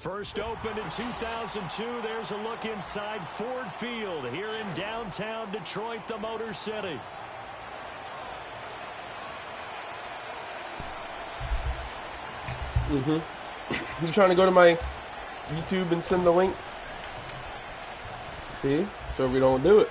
First opened in 2002. There's a look inside Ford Field here in downtown Detroit, the Motor City. You trying to go to my YouTube and send the link? See? So we don't do it.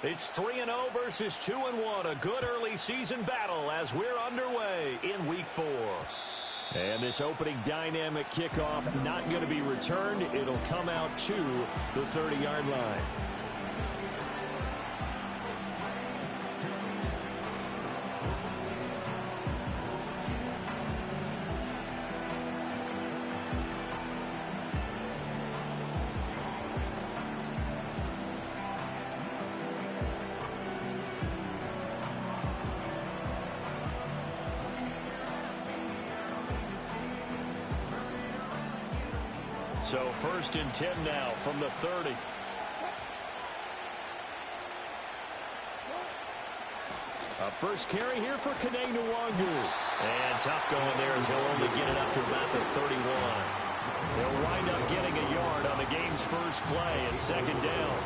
It's 3-0 versus 2-1. A good early season battle as we're underway in week 4. And this opening dynamic kickoff not going to be returned. It'll come out to the 30-yard line. So 1st and 10 now from the 30. A first carry here for Kene Nwangu. And tough going there as he'll only get it up to about the 31. They'll wind up getting a yard on the game's first play at 2nd down.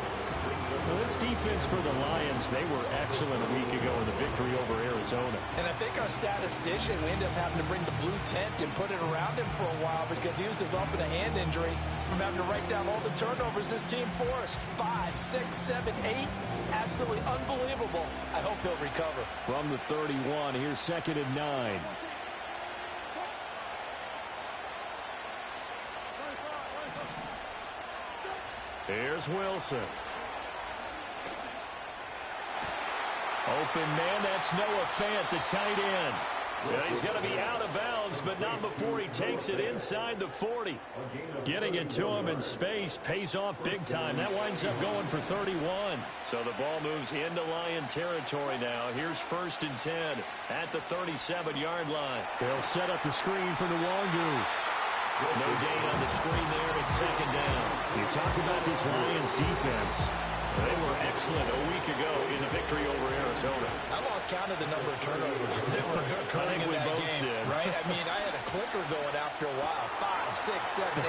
Well, this defense for the Lions, they were excellent a week ago in the victory over Arizona. And I think our statistician, we ended up having to bring the blue tent and put it around him for a while because he was developing a hand injury from having to write down all the turnovers this team forced. 5, 6, 7, 8. Absolutely unbelievable. I hope he'll recover. From the 31, here's 2nd and 9. Here's Wilson. Open man, that's Noah Fant, the tight end. Yeah, he's going to be out of bounds, but not before he takes it inside the 40. Getting it to him in space pays off big time. That winds up going for 31. So the ball moves into Lion territory now. Here's 1st and 10 at the 37-yard line. They'll set up the screen for Nwangu. No gain on the screen there at 2nd down. You talk about this Lions defense. They were excellent a week ago in the victory over Arizona. I lost count of the number of turnovers that were occurring in that game, right? I mean, I had a clicker going after a while. 5, 6, 7, 8.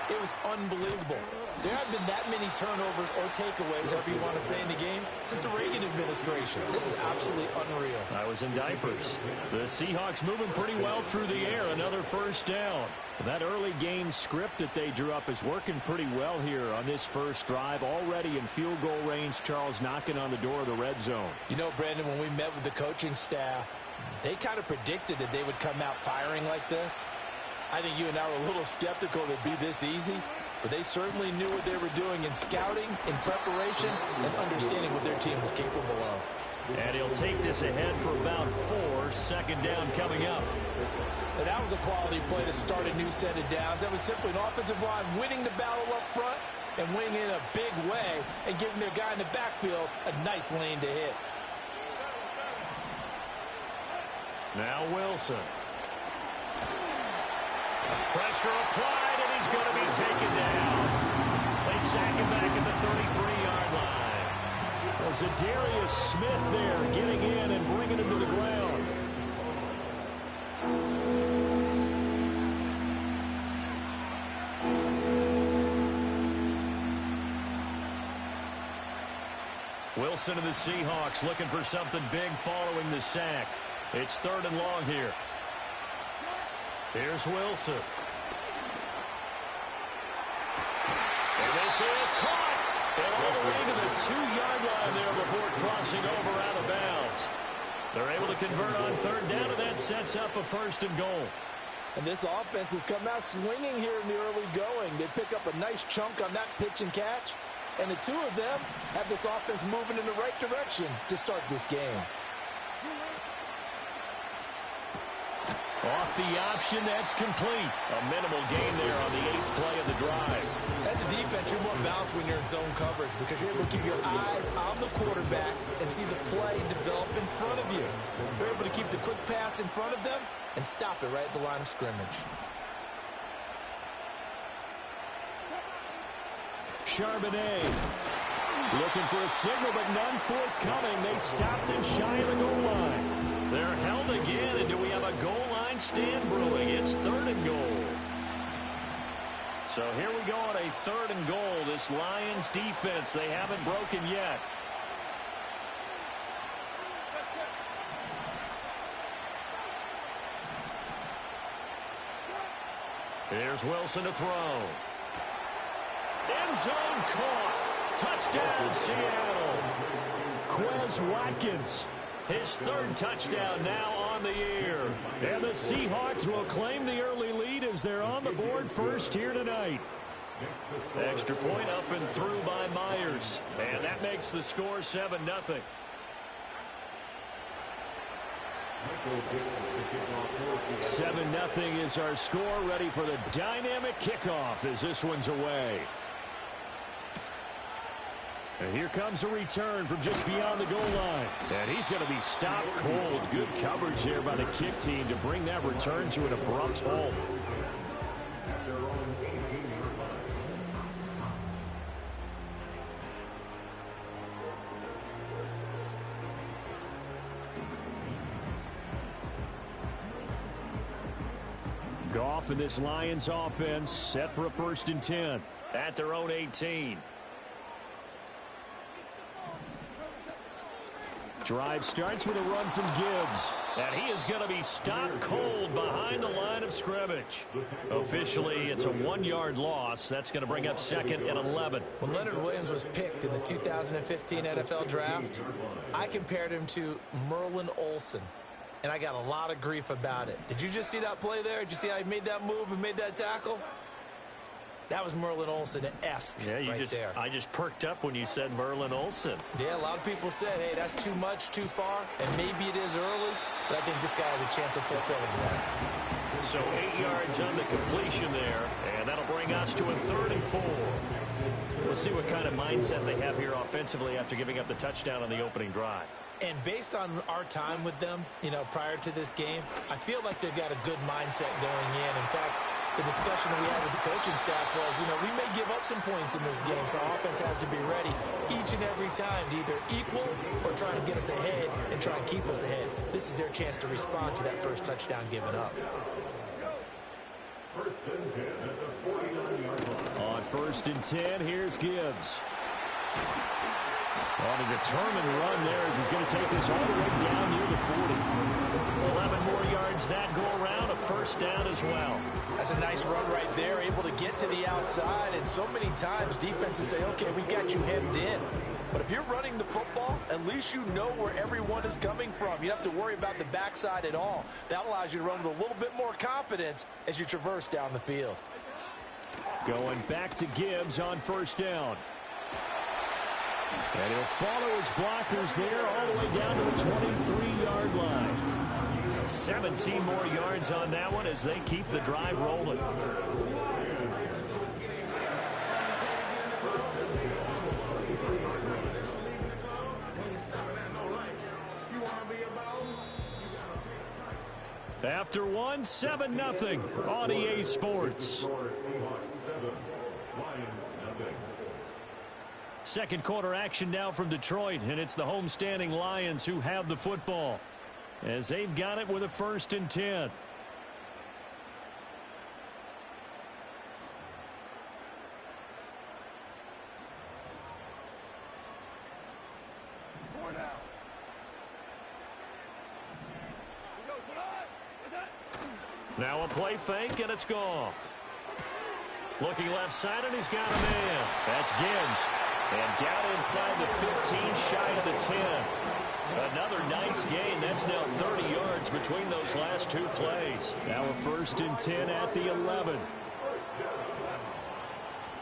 It was unbelievable. There haven't been that many turnovers or takeaways, however you want to say, in the game since the Reagan administration. This is absolutely unreal. I was in diapers. The Seahawks moving pretty well through the air. Another 1st down. That early game script that they drew up is working pretty well here on this first drive. Already in field goal range, Charles knocking on the door of the red zone. You know, Brandon, when we met with the coaching staff, they kind of predicted that they would come out firing like this. I think you and I were a little skeptical that it'd be this easy, but they certainly knew what they were doing in scouting, in preparation, and understanding what their team was capable of. And he'll take this ahead for about 4. 2nd down coming up. And that was a quality play to start a new set of downs. That was simply an offensive line winning the battle up front and winning in a big way and giving their guy in the backfield a nice lane to hit. Now Wilson. Pressure applied, and he's going to be taken down. They sack him back at the 33-yard line. Well, Zadarius Smith there getting in and bringing him to the ground. Wilson and the Seahawks looking for something big following the sack. It's 3rd and long here. Here's Wilson. And this is caught. And all the way to the 2-yard line there before crossing over out of bounds. They're able to convert on 3rd down, and that sets up a 1st and goal. And this offense has come out swinging here in the early going. They pick up a nice chunk on that pitch and catch. And the two of them have this offense moving in the right direction to start this game. Off the option, that's complete. A minimal gain there on the 8th play of the drive. As a defense, you're more balanced when you're in zone coverage because you're able to keep your eyes on the quarterback and see the play develop in front of you. You're able to keep the quick pass in front of them and stop it right at the line of scrimmage. Charbonnet looking for a signal, but none forthcoming. They stopped him shy of the goal line. They're held again, and do we have a goal line stand brewing? It's 3rd and goal. So here we go on a 3rd and goal. This Lions defense, they haven't broken yet. Here's Wilson to throw. End zone caught. Touchdown, Seattle. Quez Watkins. His 3rd touchdown now on the year. And the Seahawks will claim the early lead as they're on the board first here tonight. Extra point up and through by Myers. And that makes the score 7-0. 7-0 is our score. Ready for the dynamic kickoff as this one's away. And here comes a return from just beyond the goal line. And he's going to be stopped cold. Good coverage there by the kick team to bring that return to an abrupt halt. Goff and this Lions offense set for a 1st and 10 at their own 18. Drive starts with a run from Gibbs. And he is going to be stopped cold behind the line of scrimmage. Officially, it's a 1-yard loss. That's going to bring up 2nd and 11. When Leonard Williams was picked in the 2015 NFL Draft, I compared him to Merlin Olsen. And I got a lot of grief about it. Did you just see that play there? Did you see how he made that move and made that tackle? That was Merlin Olsen-esque there. I just perked up when you said Merlin Olsen. Yeah, a lot of people said, hey, that's too much, too far, and maybe it is early, but I think this guy has a chance of fulfilling that. So 8 yards on the completion there, and that'll bring us to a 3rd and 4. We'll see what kind of mindset they have here offensively after giving up the touchdown on the opening drive. And based on our time with them, prior to this game, I feel like they've got a good mindset going in. In fact, the discussion that we had with the coaching staff was, we may give up some points in this game, so our offense has to be ready each and every time to either equal or try and get us ahead and try and keep us ahead. This is their chance to respond to that first touchdown given up. On 1st and 10, here's Gibbs. On a determined run there as he's going to take this all the way down near the 40. 11 more yards that go around, a 1st down as well. That's a nice run right there, able to get to the outside. And so many times defenses say, okay, we got you hemmed in. But if you're running the football, at least you know where everyone is coming from. You don't have to worry about the backside at all. That allows you to run with a little bit more confidence as you traverse down the field. Going back to Gibbs on 1st down. And he'll follow his blockers there all the way down to the 23-yard line. 17 more yards on that one as they keep the drive rolling. After one, 7-0 on EA Sports. Second quarter action now from Detroit, and it's the homestanding Lions who have the football as they've got it with a 1st and 10. Now a play fake, and it's Goff. Looking left side, and he's got a man. That's Gibbs. And down inside the 15, shy of the 10. Another nice gain. That's now 30 yards between those last 2 plays. Now a 1st and 10 at the 11.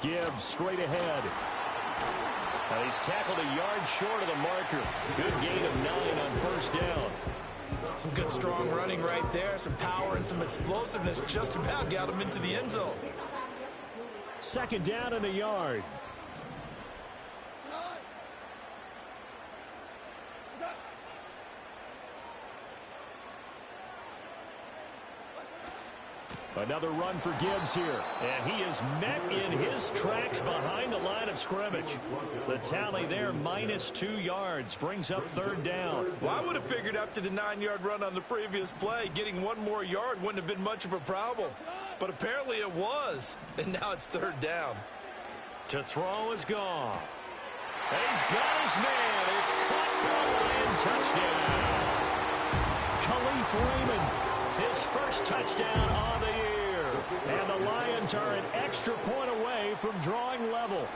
Gibbs straight ahead. Now he's tackled a yard short of the marker. Good gain of 9 on 1st down. Some good strong running right there, some power and some explosiveness just about got him into the end zone. Second down and a yard. Another run for Gibbs here. And he is met in his tracks behind the line of scrimmage. The tally there, -2 yards, brings up third down. Well, I would have figured after the 9-yard run on the previous play, getting one more yard wouldn't have been much of a problem. But apparently it was. And now it's third down. To throw is Goff. And he's got his man. It's caught for a Lion touchdown. Khalif Raymond, his first touchdown on the year. And the Lions are an extra point away from drawing level.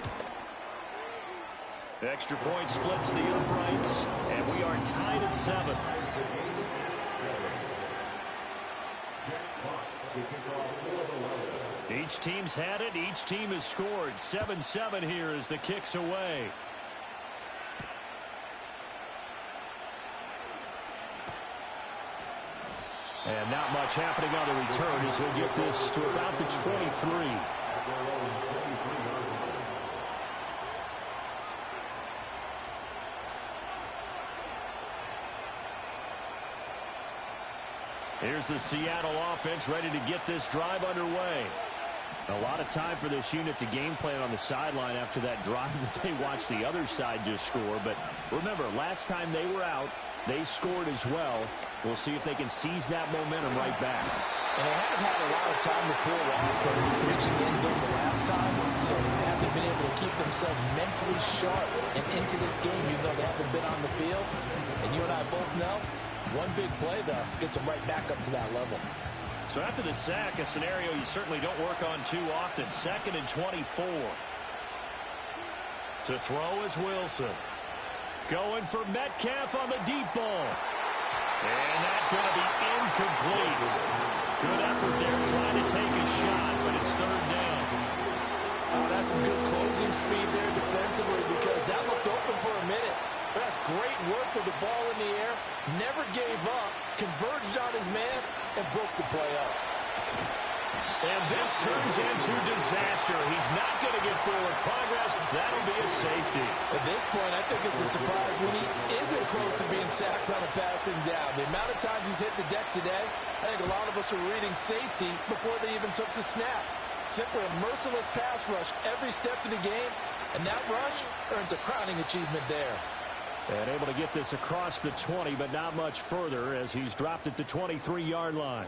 Extra point splits the uprights, and we are tied at 7. Each team's had it. Each team has scored. 7-7 here as the kick's away. And not much happening on the return as he'll get this to about the 23. Here's the Seattle offense ready to get this drive underway. A lot of time for this unit to game plan on the sideline after that drive that they watched the other side just score. But remember, last time they were out, they scored as well. We'll see if they can seize that momentum right back. And they haven't had a lot of time to pull off from reaching the end zone the last time, so they haven't been able to keep themselves mentally sharp and into this game, even though they haven't been on the field. And you and I both know, one big play, though, gets them right back up to that level. So after the sack, a scenario you certainly don't work on too often. 2nd and 24. To throw is Wilson. Going for Metcalf on the deep ball. And that's going to be incomplete. Good effort there trying to take a shot, but it's third down. Oh, that's some good closing speed there defensively because that looked open for a minute. But that's great work with the ball in the air. Never gave up, converged on his man, and broke the play up. And this turns into disaster. He's not going to get forward progress. That'll be a safety. At this point, I think it's a surprise when he isn't close to being sacked on a passing down. The amount of times he's hit the deck today, I think a lot of us are reading safety before they even took the snap. Simply a merciless pass rush every step of the game, and that rush earns a crowning achievement there. And able to get this across the 20, but not much further as he's dropped at the 23-yard line.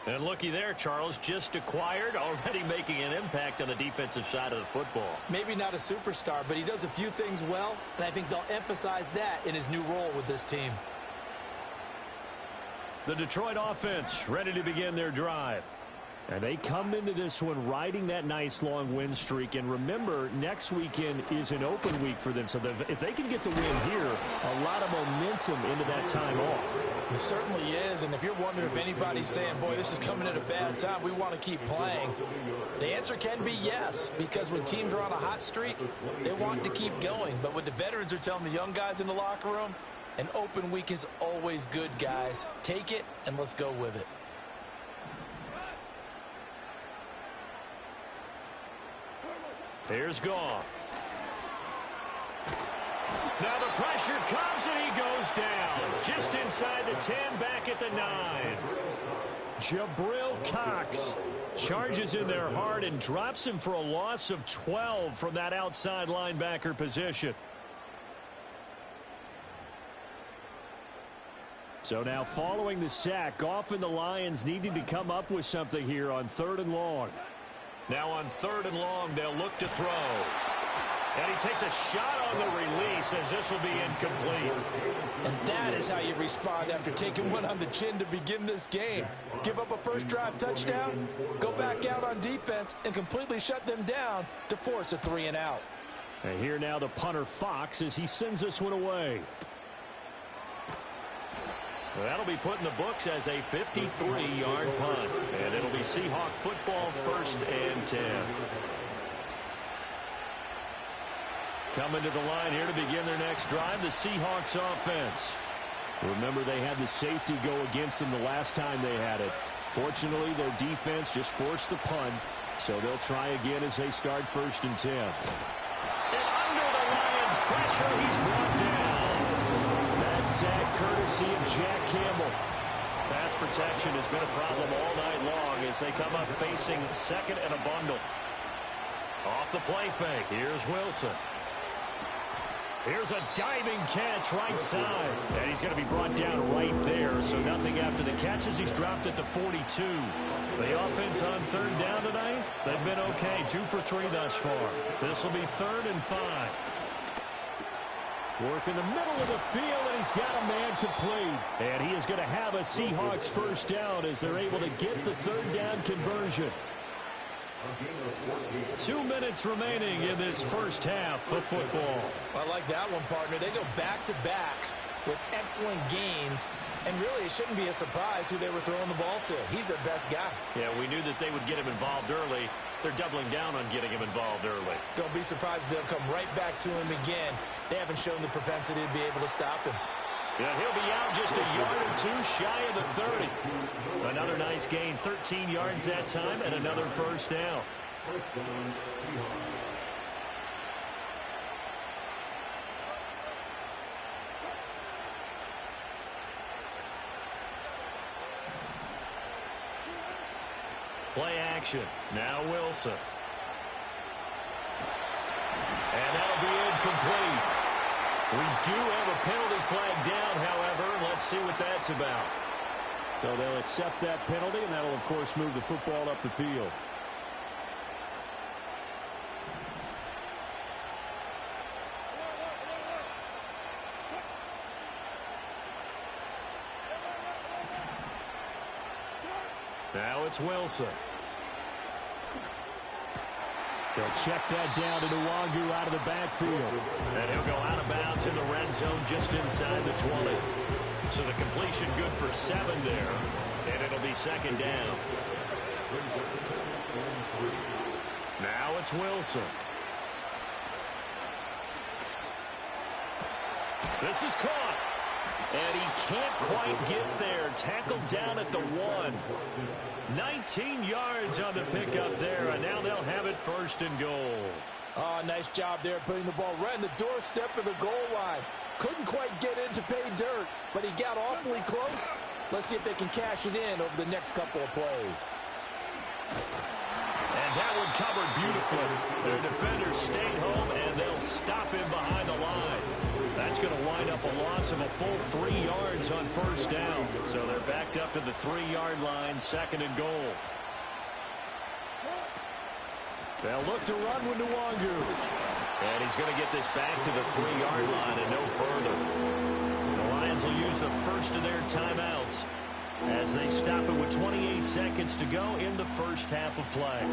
And looky there, Charles, just acquired, already making an impact on the defensive side of the football. Maybe not a superstar, but he does a few things well, and I think they'll emphasize that in his new role with this team. The Detroit offense ready to begin their drive. And they come into this one riding that nice long win streak. And remember, next weekend is an open week for them. So if they can get the win here, a lot of momentum into that time off. It certainly is. And if you're wondering if anybody's saying, boy, this is coming at a bad time, we want to keep playing, the answer can be yes. Because when teams are on a hot streak, they want to keep going. But what the veterans are telling the young guys in the locker room, an open week is always good, guys. Take it and let's go with it. Here's Goff. Now the pressure comes and he goes down. Just inside the 10, back at the 9. Jabril Cox charges in there hard and drops him for a loss of 12 from that outside linebacker position. So now following the sack, Goff and the Lions needing to come up with something here on 3rd and long. Now on 3rd and long, they'll look to throw. And he takes a shot on the release as this will be incomplete. And that is how you respond after taking one on the chin to begin this game. Give up a first drive touchdown, go back out on defense, and completely shut them down to force a 3-and-out. And here now the punter Fox as he sends this one away. That'll be put in the books as a 53-yard punt. And it'll be Seahawk football, 1st and 10. Coming to the line here to begin their next drive, the Seahawks offense. Remember, they had the safety go against them the last time they had it. Fortunately, their defense just forced the punt, so they'll try again as they start 1st and 10. And under the Lions' pressure, he's brought down. That sack courtesy of Jack Campbell. Pass protection has been a problem all night long as they come up facing 2nd and a bundle. Off the play fake, here's Wilson. Here's a diving catch right side. And he's going to be brought down right there, so nothing after the catch as he's dropped at the 42. The offense on 3rd down tonight, they've been okay, 2 for 3 thus far. This will be 3rd and 5. Work in the middle of the field, and he's got a man complete. And he is going to have a Seahawks 1st down as they're able to get the 3rd down conversion. 2 minutes remaining in this 1st half of football. I like that one, partner. They go back-to-back with excellent gains. And really, it shouldn't be a surprise who they were throwing the ball to. He's their best guy. Yeah, we knew that they would get him involved early. They're doubling down on getting him involved early. Don't be surprised if they'll come right back to him again. They haven't shown the propensity to be able to stop him. Yeah, he'll be out just a yard or 2 shy of the 30. Another nice gain, 13 yards that time, and another 1st down. Play action. Now Wilson. And that'll be incomplete. We do have a penalty flag down, however. Let's see what that's about. So they'll accept that penalty, and that'll, of course, move the football up the field. Now it's Wilson. They'll check that down to Nwangu out of the backfield. And he'll go out of bounds in the red zone just inside the 20. So the completion good for 7 there. And it'll be 2nd down. Now it's Wilson. This is caught. And he can't quite get there. Tackled down at the 1. 19 yards on the pickup there, and now they'll have it 1st and goal. Oh, nice job there putting the ball right in the doorstep of the goal line. Couldn't quite get in to pay dirt, but he got awfully close. Let's see if they can cash it in over the next couple of plays. And that one covered beautifully. Their defenders stayed home, and they'll stop him behind the line. That's going to wind up a loss of a full 3 yards on 1st down. So they're backed up to the 3-yard line, 2nd and goal. They'll look to run with Nwangu. And he's going to get this back to the 3-yard line and no further. The Lions will use the first of their timeouts as they stop it with 28 seconds to go in the 1st half of play.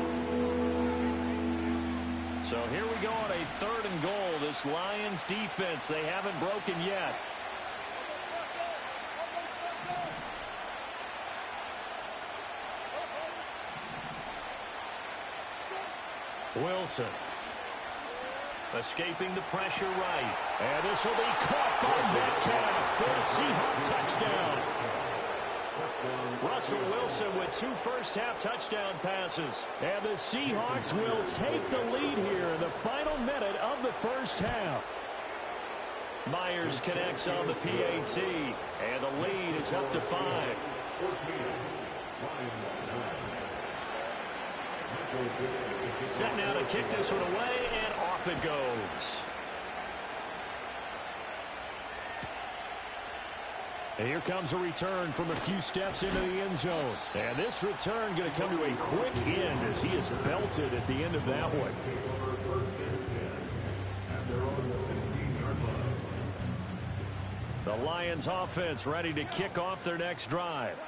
So here we go on a 3rd and goal. This Lions defense, they haven't broken yet. Wilson. Escaping the pressure right. And this will be caught by Metcalf for a Seahawks touchdown. Russell Wilson with 2 first-half touchdown passes. And the Seahawks will take the lead here in the final minute of the 1st half. Myers connects on the PAT, and the lead is up to 5. Set now to kick this one away, and off it goes. And here comes a return from a few steps into the end zone. And this return going to come to a quick end as he is belted at the end of that one. The Lions offense ready to kick off their next drive.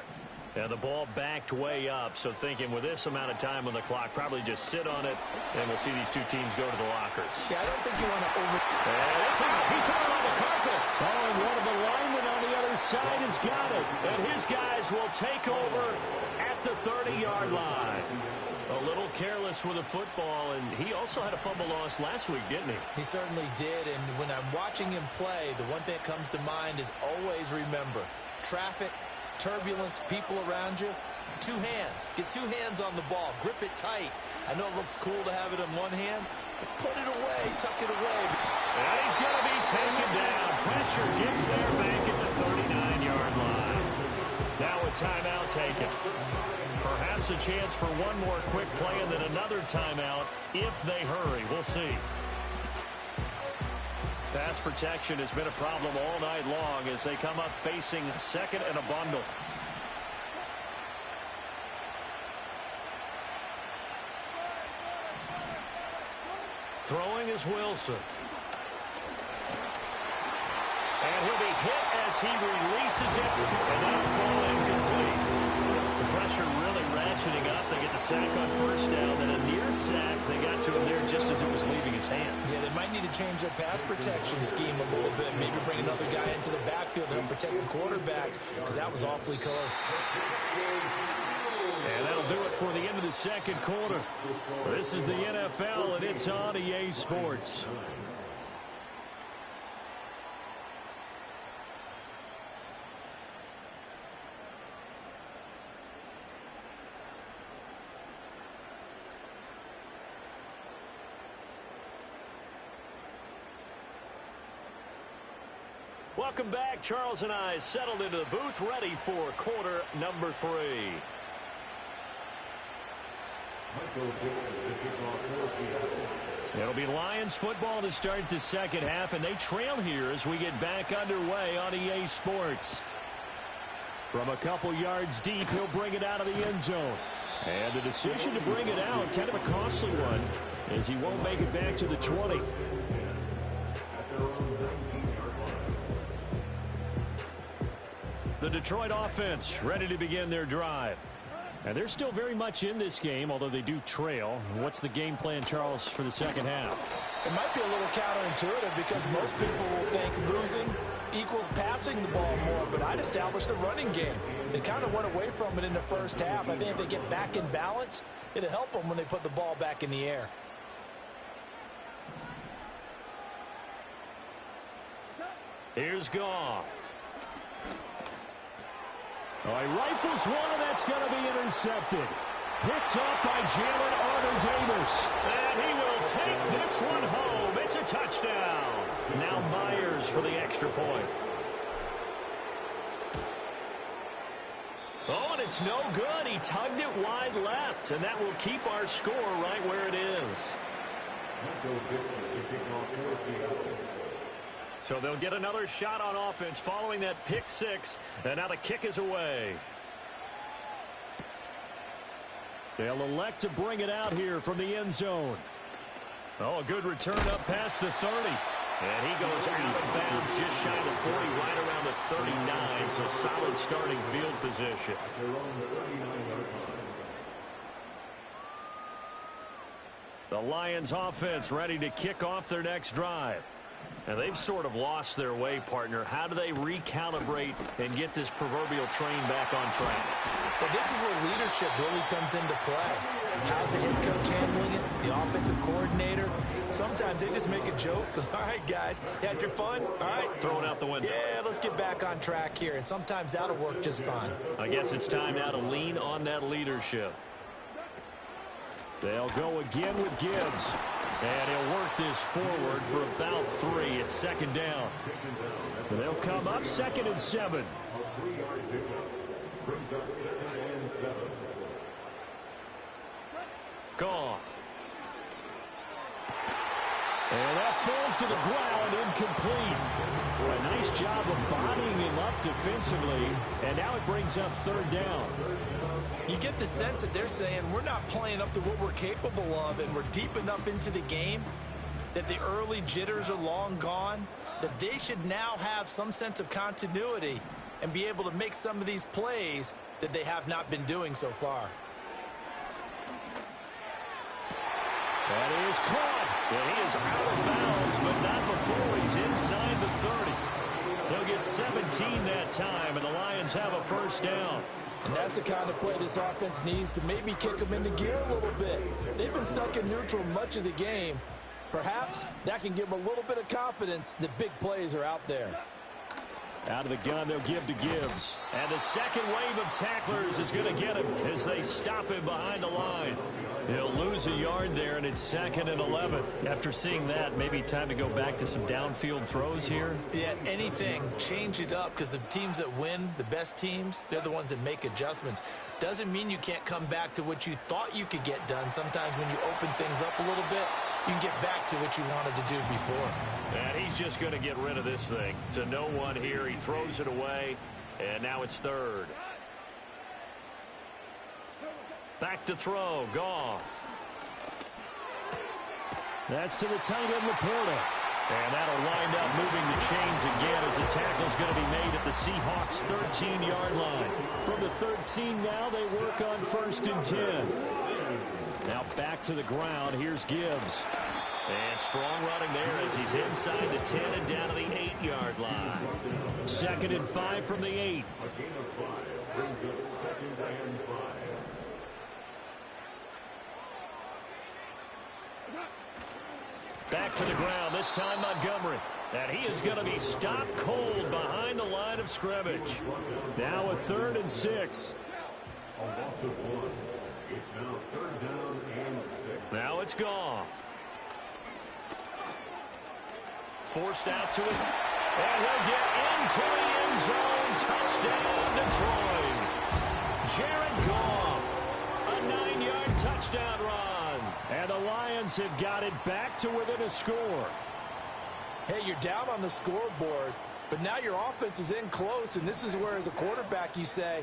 And the ball backed way up, so thinking with this amount of time on the clock, probably just sit on it, and we'll see these two teams go to the lockers. Yeah, I don't think you want to over... And it's out. He put it on the carpet. Oh, and one of the linemen on the other side has got it. And his guys will take over at the 30-yard line. A little careless with a football, and he also had a fumble loss last week, didn't he? He certainly did, and when I'm watching him play, the one thing that comes to mind is always remember, traffic, turbulence, people around you, two hands. Get two hands on the ball. Grip it tight. I know it looks cool to have it in one hand, but put it away, tuck it away. And he's going to be taken down. Pressure gets there back at the 39-yard line. Now a timeout taken. Perhaps a chance for one more quick play and then another timeout if they hurry. We'll see. Pass protection has been a problem all night long as they come up facing second and a bundle. Throwing is Wilson. And he'll be hit as he releases it, and that'll fall incomplete. The pressure really ratcheting up. They get the sack on first down, then a near sack. They got to him there just as it was leaving his hand. Yeah, they might need to change their pass protection scheme a little bit. Maybe bring another guy into the backfield to help protect the quarterback, because that was awfully close. And that'll do it for the end of the second quarter. This is the NFL, and it's on EA Sports. Welcome back. Charles and I settled into the booth, ready for quarter number 3. It'll be Lions football to start the second half, and they trail here as we get back underway on EA Sports. From a couple yards deep, he'll bring it out of the end zone. And the decision to bring it out, kind of a costly one, as he won't make it back to the 20. The Detroit offense ready to begin their drive. And they're still very much in this game, although they do trail. What's the game plan, Charles, for the second half? It might be a little counterintuitive because most people will think losing equals passing the ball more, but I'd establish the running game. They kind of went away from it in the first half. I think if they get back in balance, it'll help them when they put the ball back in the air. Here's Goff. Oh, he rifles one, and that's going to be intercepted. Picked up by Jalen Arthur-Davis. And he will take this one home. It's a touchdown. Now Myers for the extra point. Oh, and it's no good. He tugged it wide left, and that will keep our score right where it is. So they'll get another shot on offense following that pick six, and now the kick is away. They'll elect to bring it out here from the end zone. Oh, a good return up past the 30. And he goes out of bounds just shy of the 40, right around the 39, so solid starting field position. The Lions offense ready to kick off their next drive. And they've sort of lost their way, partner. How do they recalibrate and get this proverbial train back on track? Well, this is where leadership really comes into play. How's the head coach handling it? The offensive coordinator? Sometimes they just make a joke. All right, guys, had your fun? All right. Throw it out the window. Yeah, let's get back on track here. And sometimes that'll work just fine. I guess it's time now to lean on that leadership. They'll go again with Gibbs. And he'll work this forward for about 3. It's second down. And they'll come up 2nd and 7. Gone. And that falls to the ground, incomplete. A nice job of bodying him up defensively. And now it brings up 3rd down. You get the sense that they're saying we're not playing up to what we're capable of, and we're deep enough into the game that the early jitters are long gone, that they should now have some sense of continuity and be able to make some of these plays that they have not been doing so far. That is caught. And he is out of bounds, but not before he's inside the 30. He'll get 17 that time, and the Lions have a first down. And that's the kind of play this offense needs to maybe kick them into gear a little bit. They've been stuck in neutral much of the game. Perhaps that can give them a little bit of confidence that big plays are out there. Out of the gun, they'll give to Gibbs. And the second wave of tacklers is going to get him as they stop him behind the line. He'll lose a yard there, and it's 2nd and 11. After seeing that, maybe time to go back to some downfield throws here. Yeah, anything. Change it up, because the teams that win, the best teams, they're the ones that make adjustments. Doesn't mean you can't come back to what you thought you could get done. Sometimes when you open things up a little bit, you can get back to what you wanted to do before. And he's just going to get rid of this thing. To no one here, he throws it away, and now it's 3rd. Back to throw, Goff. That's to the tight end, Laporta. And that'll wind up moving the chains again as the tackle's going to be made at the Seahawks' 13-yard line. From the 13 now, they work on 1st and 10. Now back to the ground. Here's Gibbs. And strong running there as he's inside the 10 and down to the 8-yard line. 2nd and 5 from the 8. Back to the ground, this time Montgomery. And he is going to be stopped cold behind the line of scrimmage. Now a 3rd and 6. Now it's Goff. Forced out to him. And he'll get into the end zone. Touchdown, Detroit. Jared Goff. A 9-yard touchdown run. And the Lions have got it back to within a score. Hey, you're down on the scoreboard, but now your offense is in close, and this is where, as a quarterback, you say,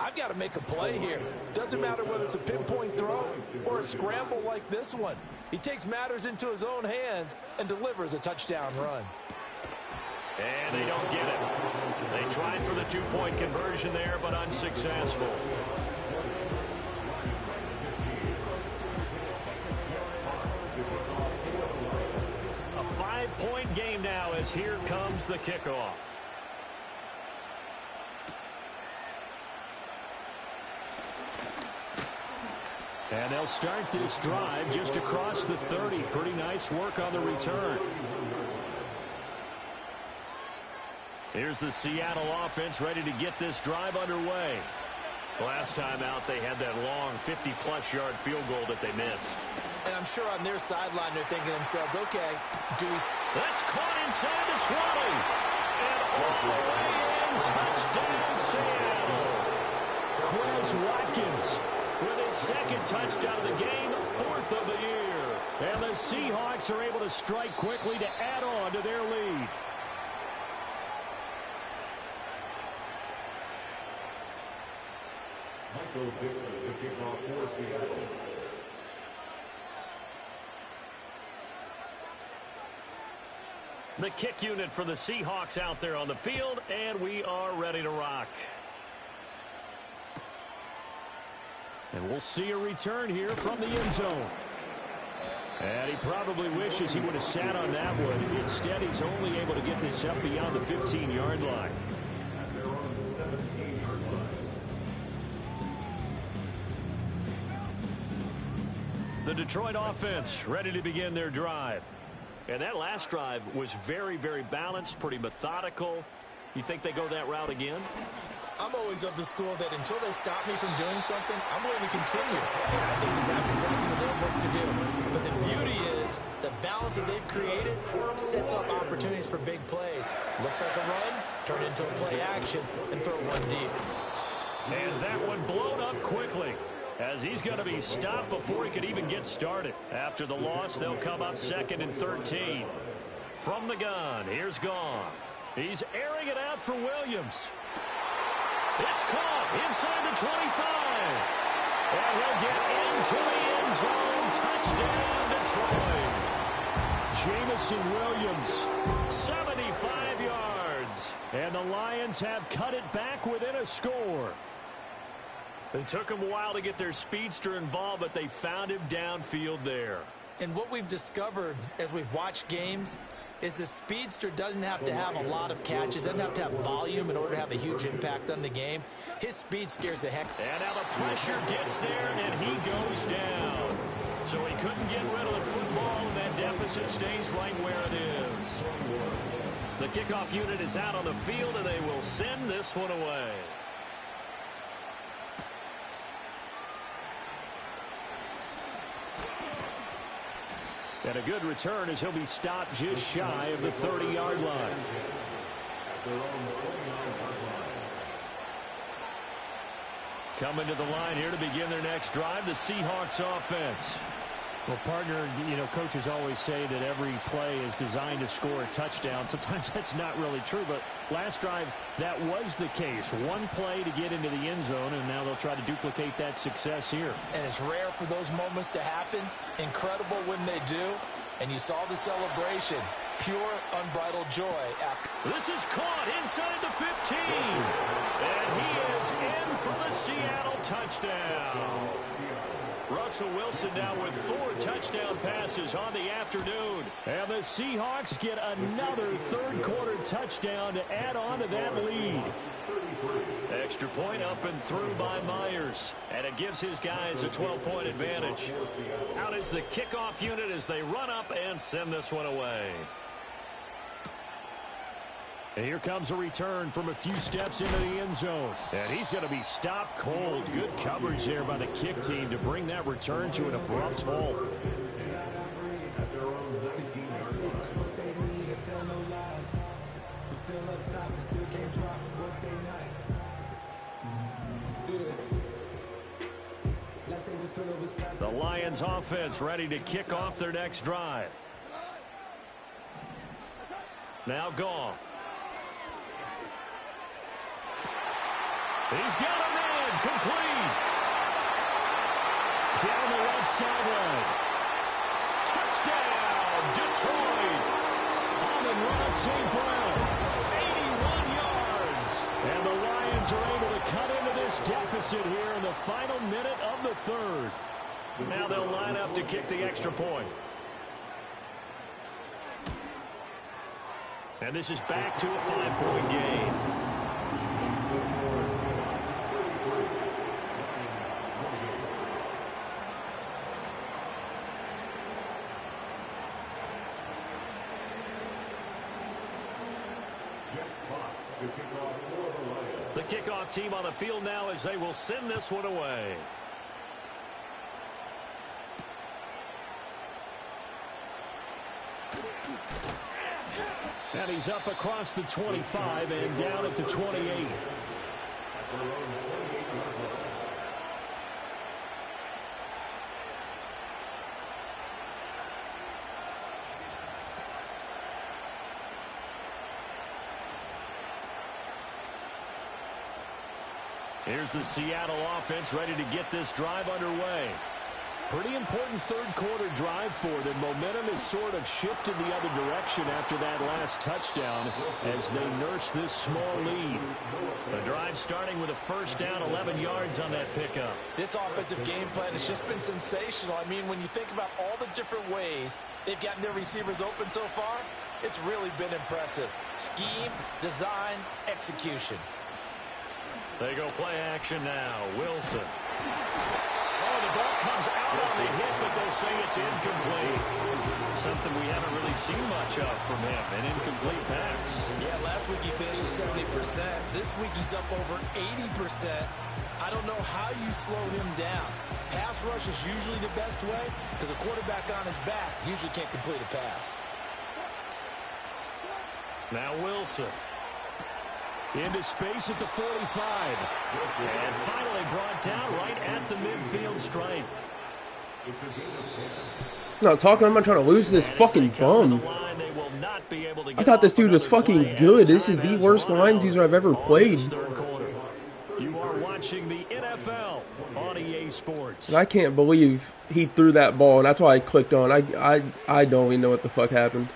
I've got to make a play here. Doesn't matter whether it's a pinpoint throw or a scramble like this one. He takes matters into his own hands and delivers a touchdown run. And they don't get it. They tried for the 2-point conversion there, but unsuccessful. A 5-point game now as here comes the kickoff. And they'll start this drive just across the 30. Pretty nice work on the return. Here's the Seattle offense ready to get this drive underway. Last time out, they had that long 50-plus yard field goal that they missed. And I'm sure on their sideline they're thinking to themselves, okay, that's caught inside the 20. And all the way in, touchdown Seattle. Quez Watkins with his 2nd touchdown of the game, 4th of the year. And the Seahawks are able to strike quickly to add on to their lead. The kick unit for the Seahawks out there on the field, and we are ready to rock. And we'll see a return here from the end zone. And he probably wishes he would have sat on that one. Instead, he's only able to get this up beyond the 15-yard line. The Detroit offense ready to begin their drive. And that last drive was very, very balanced, pretty methodical. You think they go that route again? I'm always of the school that until they stop me from doing something, I'm going to continue. And I think that's exactly what they'll look to do. But the beauty is the balance that they've created sets up opportunities for big plays. Looks like a run, turn into a play action, and throw one deep. And that one blown up quickly, as he's going to be stopped before he could even get started. After the loss, they'll come up 2nd and 13. From the gun, here's Goff. He's airing it out for Williams. It's caught inside the 25. And he'll get into the end zone. Touchdown, Detroit. Jamison Williams, 75 yards. And the Lions have cut it back within a score. It took them a while to get their speedster involved, but they found him downfield there. And what we've discovered as we've watched games, is the speedster doesn't have to have a lot of catches, doesn't have to have volume in order to have a huge impact on the game. His speed scares the heck. And now the pressure gets there, and he goes down. So he couldn't get rid of the football, and that deficit stays right where it is. The kickoff unit is out on the field, and they will send this one away. And a good return as he'll be stopped just shy of the 30-yard line. Coming to the line here to begin their next drive, the Seahawks offense. Well, partner, you know, coaches always say that every play is designed to score a touchdown. Sometimes that's not really true, but last drive, that was the case. One play to get into the end zone, and now they'll try to duplicate that success here. And it's rare for those moments to happen. Incredible when they do. And you saw the celebration. Pure, unbridled joy. This is caught inside the 15. And he is in for the Seattle touchdown. Russell Wilson now with 4 touchdown passes on the afternoon. And the Seahawks get another third-quarter touchdown to add on to that lead. Extra point up and through by Myers. And it gives his guys a 12-point advantage. Out is the kickoff unit as they run up and send this one away. And here comes a return from a few steps into the end zone. And he's going to be stopped cold. Good coverage there by the kick team to bring that return to an abrupt halt. The Lions offense ready to kick off their next drive. Now Goff. He's got a man complete. Down the left sideline. Touchdown, Detroit. Amon-Ra St. Brown, 81 yards. And the Lions are able to cut into this deficit here in the final minute of the third. Now they'll line up to kick the extra point. And this is back to a 5-point game. The kickoff team on the field now as they will send this one away. And he's up across the 25 and down at the 28. Here's the Seattle offense ready to get this drive underway. Pretty important third-quarter drive for them. Momentum has sort of shifted the other direction after that last touchdown as they nurse this small lead. The drive starting with a first down, 11 yards on that pickup. This offensive game plan has just been sensational. I mean, when you think about all the different ways they've gotten their receivers open so far, it's really been impressive. Scheme, design, execution. They go play action now. Wilson. Oh, the ball comes out on the hit, but they'll say it's incomplete. Something we haven't really seen much of from him, an incomplete pass. Yeah, last week he finished at 70%. This week he's up over 80%. I don't know how you slow him down. Pass rush is usually the best way because a quarterback on his back usually can't complete a pass. Now Wilson. Into space at the 45. And finally brought down right at the midfield stripe. No, talking, I'm not trying to lose this fucking bum. I thought this dude was fucking good. This is the worst lines user I've ever played. You are watching the NFL on EA Sports. And I can't believe he threw that ball, and that's why I clicked on. I don't even know what the fuck happened.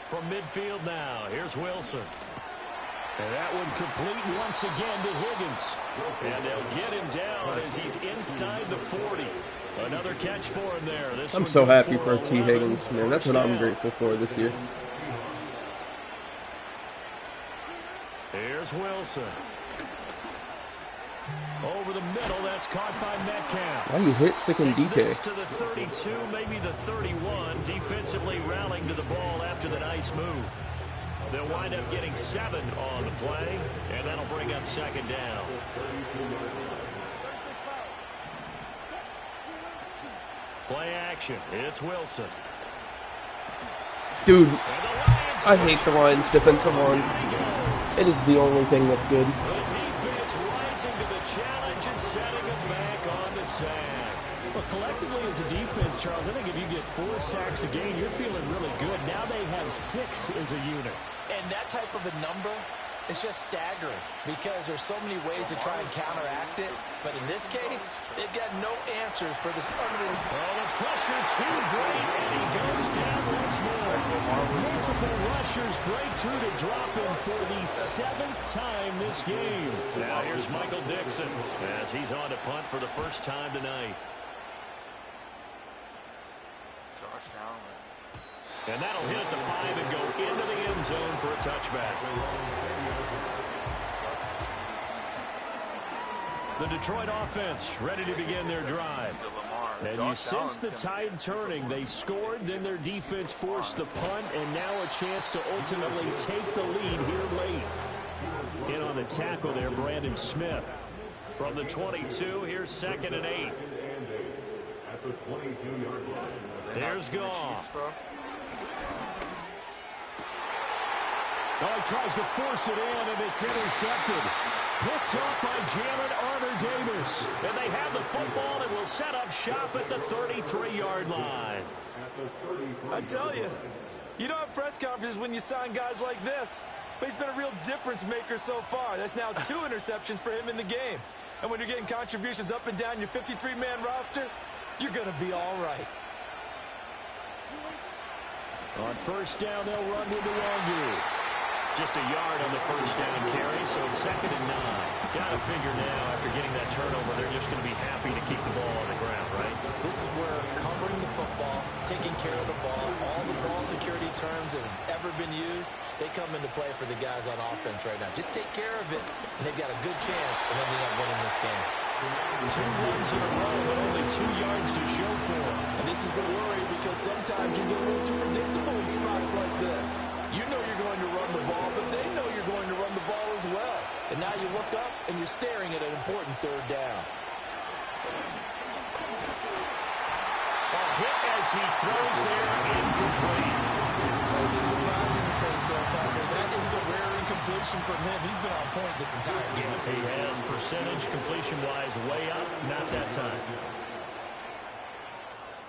From midfield now, here's Wilson. And that one complete once again to Higgins. And they'll get him down as he's inside the 40. Another catch for him there. I'm so happy for T. Higgins, man. That's what I'm grateful for this year. Here's Wilson. Over the middle, that's caught by Metcalf. Why you hit sticking DK? This to the 32, maybe the 31. Defensively rallying to the ball after the nice move. They'll wind up getting 7 on the play, and that'll bring up second down. Play action. It's Wilson. Dude, I hate the Lions' defensive line. It is the only thing that's good. The defense rising to the challenge and setting them back on the sack. Well, collectively as a defense, Charles, I think if you get 4 sacks a game, you're feeling really good. Now they have 6 as a unit. And that type of a number is just staggering because there's so many ways to try and counteract it. But in this case, they've got no answers for this Well, the pressure too great, and he goes down once more. Multiple rushers break through to drop him for the 7th time this game. Now here's Michael Dixon as he's on to punt for the first time tonight. And that'll hit at the 5 and go into the end zone for a touchback. The Detroit offense ready to begin their drive. And you sense the tide turning. They scored, then their defense forced the punt, and now a chance to ultimately take the lead here late. In on the tackle there, Brandon Smith. From the 22, here's 2nd and 8. There's Goff. Oh, he tries to force it in, and it's intercepted. Picked off by Jalen Armour-Davis. And they have the football and will set up shop at the 33-yard line. I tell you, you don't have press conferences when you sign guys like this. But he's been a real difference maker so far. That's now 2 interceptions for him in the game. And when you're getting contributions up and down your 53-man roster, you're going to be all right. On first down, they'll run with the Wangu. Just a yard on the first down carry, so it's 2nd and 9. Got to figure now, after getting that turnover, they're just going to be happy to keep the ball on the ground, right? This is where covering the football, taking care of the ball, all the ball security terms that have ever been used, they come into play for the guys on offense right now. Just take care of it, and they've got a good chance of ending up winning this game. 2 runs in a row, but only 2 yards to show for them. And this is the worry because sometimes you get a little too predictable in spots like this. You know you're going to run the ball, but they know you're going to run the ball as well. And now you look up and you're staring at an important 3rd down. A hit as he throws there, incomplete. I see a surprise in your face there, partner. That is a rare incompletion from him. He's been on point this entire game. He has percentage completion-wise way up, not that time.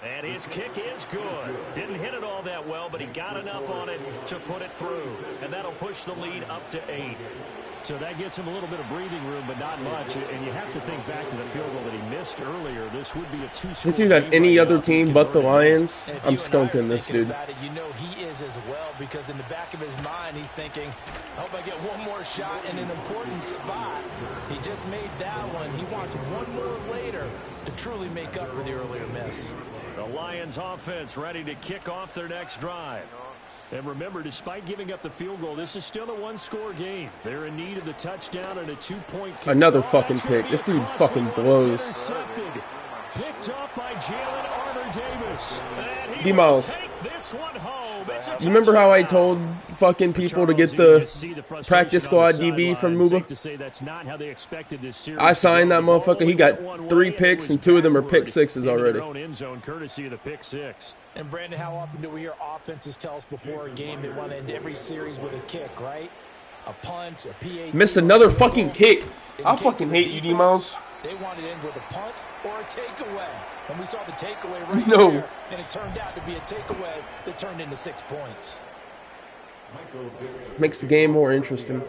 And his kick is good. Didn't hit it all that well, but he got enough on it to put it through. And that'll push the lead up to 8. So that gets him a little bit of breathing room, but not much. And you have to think back to the field goal that he missed earlier. This would be a 2-score. This dude had any other team but the Lions. I'm skunking this dude. It, you know he is as well, because in the back of his mind, he's thinking, I hope I get one more shot in an important spot. He just made that one. He wants one more later to truly make up for the earlier miss. The Lions offense ready to kick off their next drive. And remember, despite giving up the field goal, this is still a 1-score game. They're in need of the touchdown and a 2-point kick. Another fucking pick. This dude fucking blows. Picked off by Jalen Armour-Davis. D-Miles. You remember how I told fucking people to get the practice squad DB from Muba? I signed that motherfucker. He got 3 picks, and 2 of them are pick sixes already. And Brandon, how often do we hear offenses tell us before a game they want to end every series with a kick, right? A punt, a PAT. Missed another fucking kick. I fucking hate you, D-Miles. They wanted to end with a punt or a takeaway. And we saw the takeaway right there. And it turned out to be a takeaway that turned into 6 points. Makes the game more interesting.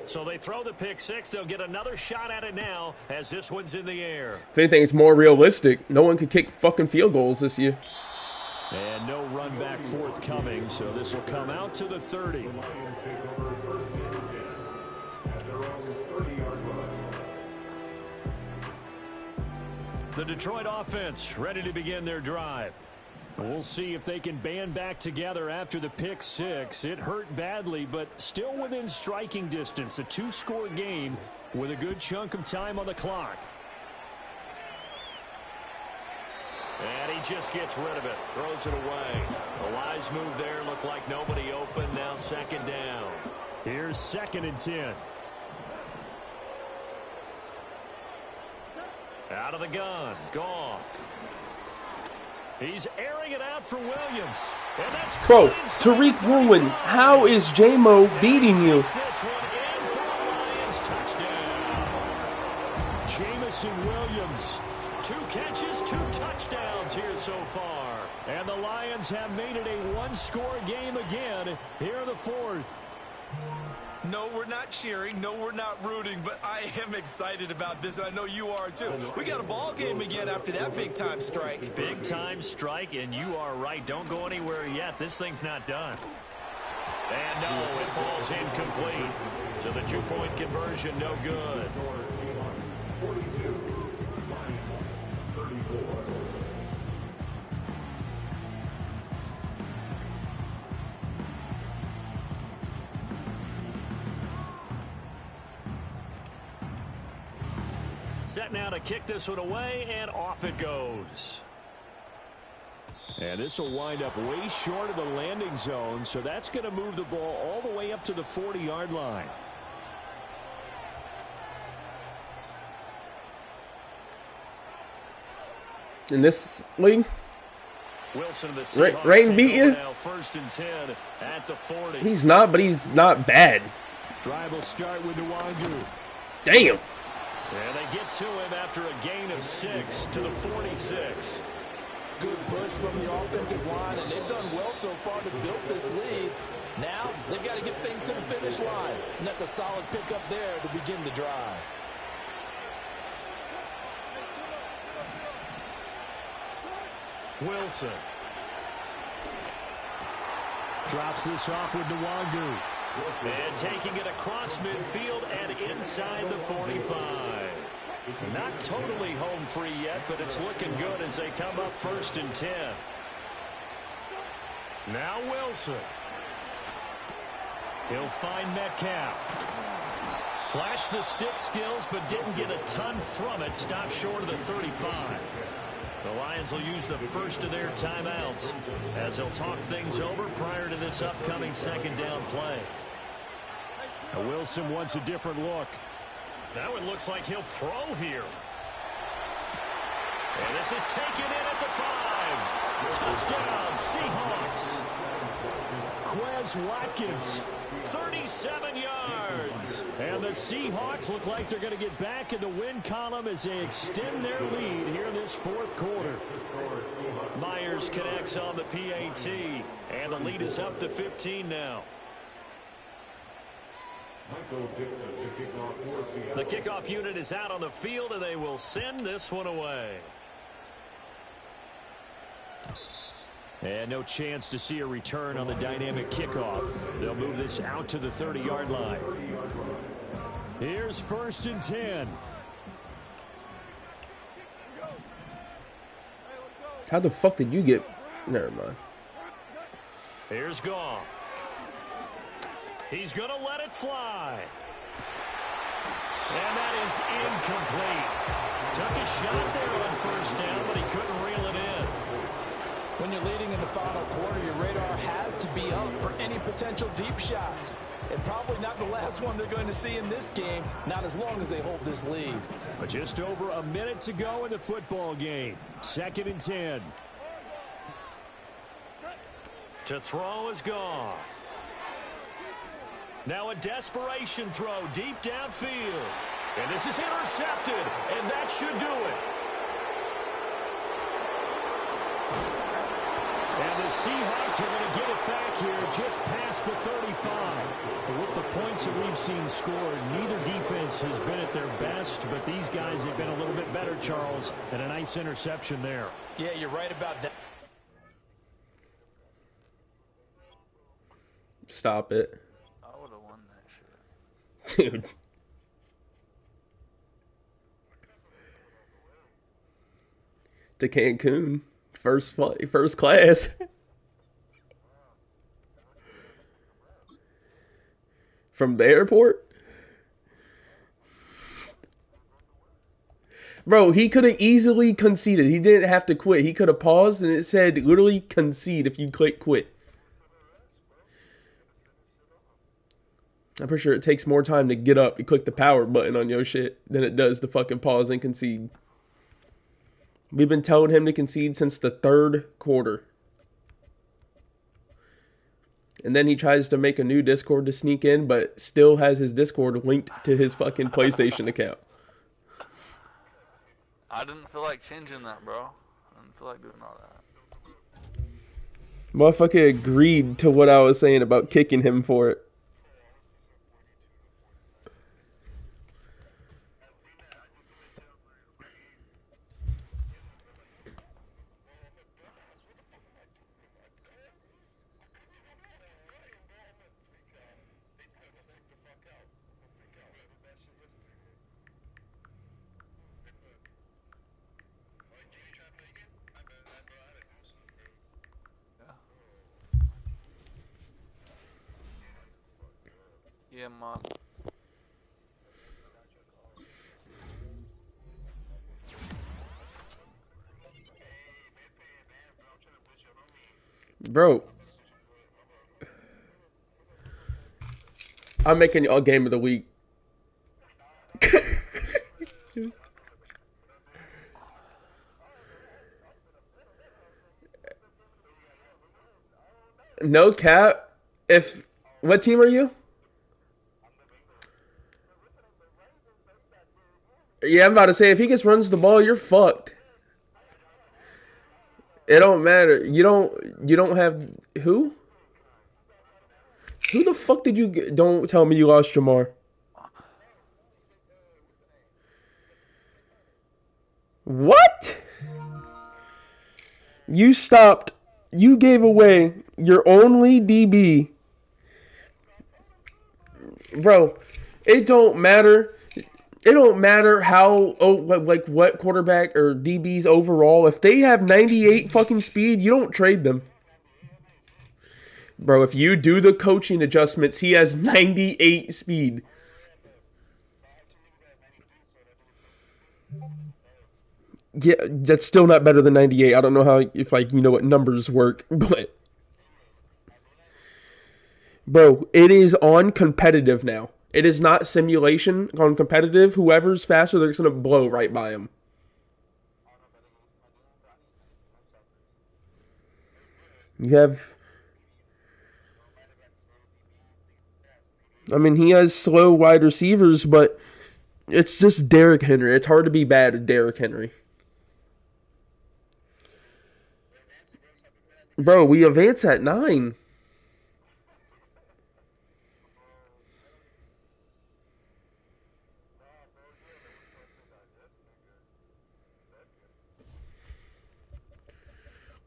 So they throw the pick six. They'll get another shot at it now as this one's in the air. If anything, it's more realistic. No one could kick fucking field goals this year. And no run back forthcoming, so this will come out to the 30. The Detroit offense ready to begin their drive. We'll see if they can band back together after the pick six. It hurt badly, but still within striking distance. A two-score game with a good chunk of time on the clock. And he just gets rid of it. Throws it away. A wise move there. Looked like nobody open. Now second down. Here's 2nd and 10. Out of the gun. Goff. He's airing it out for Williams. And that's Bro, Tariq Woolen, how is J-Mo beating you? This one in for a Lions touchdown. Jamison Williams. 2 catches, 2 touchdowns here so far. And the Lions have made it a one-score game again here in the 4th. No, we're not cheering. No, we're not rooting, but I am excited about this, and I know you are too. We got a ball game again after that big-time strike. Big-time strike, and you are right. Don't go anywhere yet. This thing's not done. And no, it falls incomplete. So the 2-point conversion, no good. Set now to kick this one away, and off it goes. And this will wind up way short of the landing zone, so that's going to move the ball all the way up to the 40-yard line. In this league, Wilson, the Seahawks, Rain beat you? now 1st and 10 at the 40. He's not, but he's not bad. Drive will start with Nwangu. Damn. And they get to him after a gain of 6 to the 46. Good push from the offensive line, and they've done well so far to build this lead. Now they've got to get things to the finish line, and that's a solid pickup there to begin the drive. Wilson. Drops this off with Nwangu. And taking it across midfield and inside the 45. Not totally home free yet, but it's looking good as they come up 1st and 10. Now Wilson. He'll find Metcalf. Flashed the stick skills, but didn't get a ton from it. Stopped short of the 35. The Lions will use the first of their timeouts as they'll talk things over prior to this upcoming 2nd down play. Now Wilson wants a different look. Now it looks like he'll throw here. And this is taken in at the 5. Touchdown, Seahawks. Quez Watkins. 37 yards. And the Seahawks look like they're going to get back in the win column as they extend their lead here in this 4th quarter. Myers connects on the PAT, and the lead is up to 15 now. The kickoff unit is out on the field, and they will send this one away. And no chance to see a return on the dynamic kickoff. They'll move this out to the 30-yard line. Here's 1st and 10. How the fuck did you get? Never mind. Here's Goff. He's going to let it fly. And that is incomplete. Took a shot there on 1st down, but he couldn't reel it in. When you're leading in the final quarter, your radar has to be up for any potential deep shots. And probably not the last one they're going to see in this game, not as long as they hold this lead. But just over a minute to go in the football game. 2nd and 10. To throw is Goff. Now a desperation throw deep downfield. And this is intercepted, and that should do it. And the Seahawks are going to get it back here just past the 35. With the points that we've seen scored, neither defense has been at their best, but these guys have been a little bit better, Charles, and a nice interception there. Yeah, you're right about that. Stop it. I would have won that shit. Dude. to Cancun. First flight, first class. From the airport? Bro, he could have easily conceded. He didn't have to quit. He could have paused and it said literally concede if you click quit. I'm pretty sure it takes more time to get up and click the power button on your shit than it does to fucking pause and concede. We've been telling him to concede since the third quarter. And then he tries to make a new Discord to sneak in, but still has his Discord linked to his fucking PlayStation account. I didn't feel like changing that, bro. I didn't feel like doing all that. Motherfucker agreed to what I was saying about kicking him for it. Yeah, man. Bro. I'm making y'all game of the week. No cap. What team are you? Yeah, I'm about to say if he just runs the ball, you're fucked. It don't matter. You don't have who? Who the fuck did you get? Don't tell me you lost Jamar. What? You stopped. You gave away your only DB. Bro, it don't matter. It don't matter how what quarterback or DBs overall. If they have 98 fucking speed, you don't trade them. Bro, if you do the coaching adjustments, he has 98 speed. Yeah, that's still not better than 98. I don't know if you know what numbers work, but bro, it is on competitive now. It is not simulation on competitive. Whoever's faster, they're just gonna blow right by him. You have, I mean, he has slow wide receivers, but it's just Derrick Henry. It's hard to be bad at Derrick Henry. Bro, we advance at 9.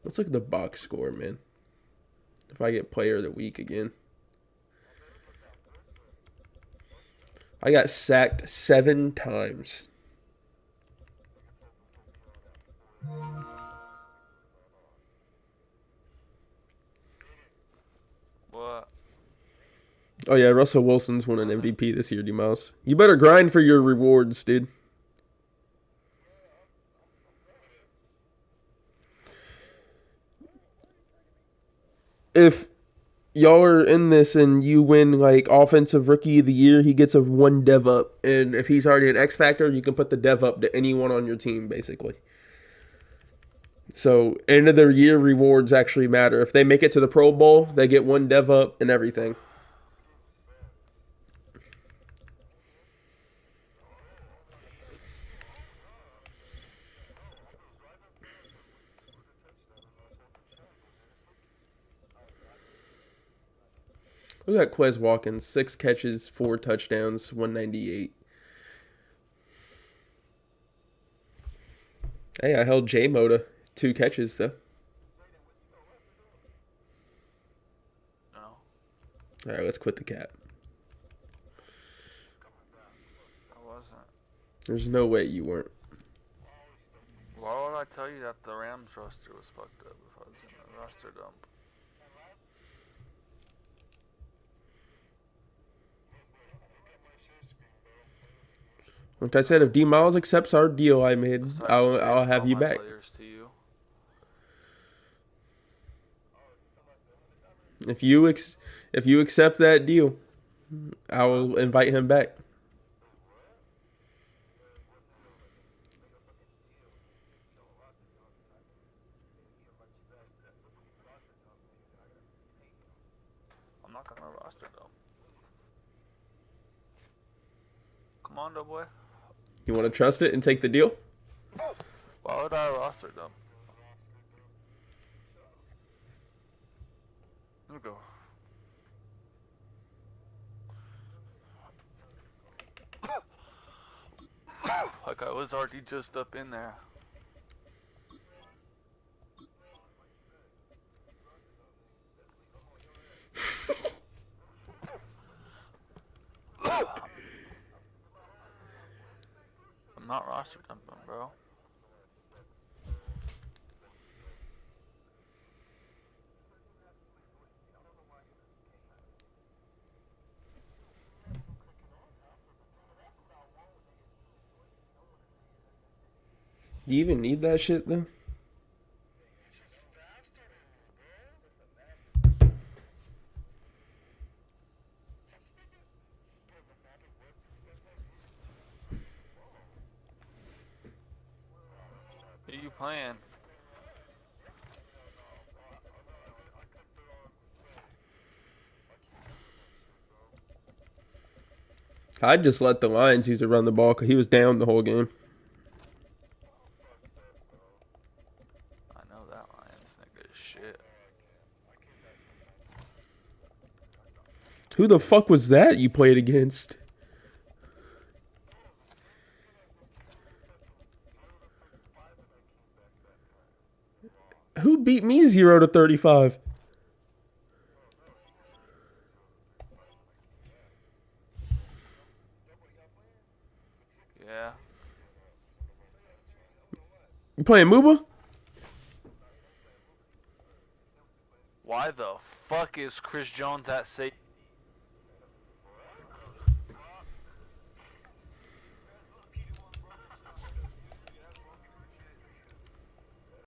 Let's look at the box score, man. If I get player of the week again. I got sacked 7 times. What? Oh yeah, Russell Wilson's won an MVP this year, D-Mouse. You better grind for your rewards, dude. If y'all are in this and you win like offensive rookie of the year, he gets a 1 dev up. And if he's already an X Factor, you can put the dev up to anyone on your team, basically. So end of the year rewards actually matter. If they make it to the Pro Bowl, they get 1 dev up and everything. Look at Quez Watkins, 6 catches, 4 touchdowns, 198. Hey, I held J-Mo to 2 catches, though. No. All right, let's quit the cap. I wasn't. There's no way you weren't. Why would I tell you that the Rams roster was fucked up if I was in the roster dump? Like I said, if D Miles accepts our deal I made, Besides I'll trading have all you my back. players to you. If you accept that deal, I will invite him back. I'm not gonna roster dump. Come on, though, boy. You want to trust it and take the deal? Why would I roster dump? Let me go. Like I was already just up in there. I'm not roster dumping, bro. Do you even need that shit though? Who you playing? I'd just let the Lions use to run the ball because he was down the whole game. I know that Lions nigga is shit. Who the fuck was that you played against? Who beat me 0-35? Yeah. You playing Muba? Why the fuck is Chris Jones at safety?